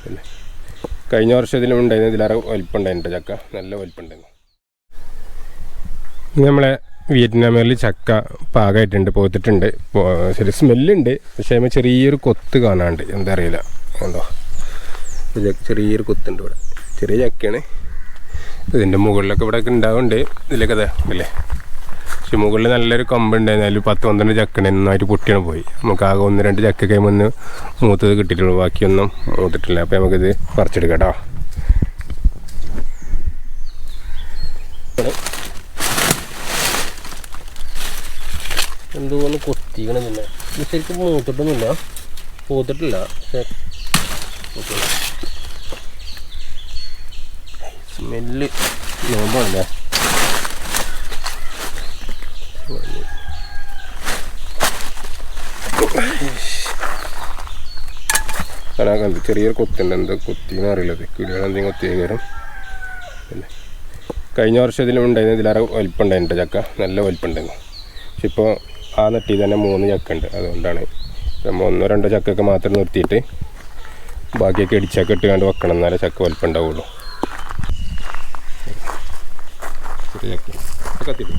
പിന്നെ കഴിഞ്ഞ വർഷത്തിലും ഉണ്ടായിരുന്നു, ഇതിലേറെ വലിപ്പം ഉണ്ടായിരുന്നു ചക്ക, നല്ല വലിപ്പം ഉണ്ടായിരുന്നു. നമ്മളെ വിയറ്റ്നാമിൽ ചക്ക പാകമായിട്ടുണ്ട്, പോത്തിട്ടുണ്ട്. ശരി സ്മെല്ലുണ്ട്, പക്ഷേ അതിന് ചെറിയൊരു കൊത്ത് കാണാണ്ട്, എന്താ അറിയില്ല, ഉണ്ടോ ചെറിയൊരു കൊത്തുണ്ട് ഇവിടെ. ചെറിയ ചക്കയാണ്. ഇതിൻ്റെ മുകളിലൊക്കെ ഇവിടെയൊക്കെ ഉണ്ടാവുന്നുണ്ട്, ഇതിലൊക്കെ അതെ അല്ലേ. പക്ഷെ മുകളിൽ നല്ലൊരു കമ്പുണ്ടായിരുന്നു, അതിൽ 10-12 ചക്ക നന്നായിട്ട് പൊട്ടിയാണ് പോയി. നമുക്ക് ആകെ 1-2 ചക്ക കഴിയുമ്പോൾ മൂത്തത് കിട്ടിയിട്ടുള്ളൂ, ബാക്കിയൊന്നും മൂത്തിട്ടില്ല. അപ്പോൾ നമുക്കിത് പറിച്ചെടുക്കാം കേട്ടോ. എന്തോന്ന് കൊത്തിക്കണമെന്നില്ല, ശരിക്കും മൂത്തിട്ടൊന്നുമില്ല, പോത്തിട്ടില്ല. പക്ഷേ സ്മെല്ല് നോമ്പാണല്ലേ. കണ്ട് ചെറിയൊരു കൊത്തുണ്ട്, എന്താ കൊത്തിന്ന് അറിയില്ലത്, കിളികളെന്തെങ്കിലും കൊത്തി വരും. പിന്നെ കഴിഞ്ഞ വർഷത്തിലും ഉണ്ടായിരുന്നു, ഇതിലേറെ വലിപ്പം ഉണ്ടായിരുന്നു ചക്ക, നല്ല വലിപ്പം ഉണ്ടായിരുന്നു. പക്ഷെ ഇപ്പോൾ ആ നെട്ടി തന്നെ 3 ചക്ക ഉണ്ട്. അതുകൊണ്ടാണ് നമ്മൾ 1-2 ചക്കൊക്കെ മാത്രം നിർത്തിയിട്ട് ബാക്കിയൊക്കെ ഇടിച്ചൊക്കെ ഇട്ടുകൊണ്ട് വെക്കണം, എന്നാലേ ചക്ക വലിപ്പം ഉണ്ടാവുള്ളൂ. ചെറിയ ചക്ക കത്തിട്ടു.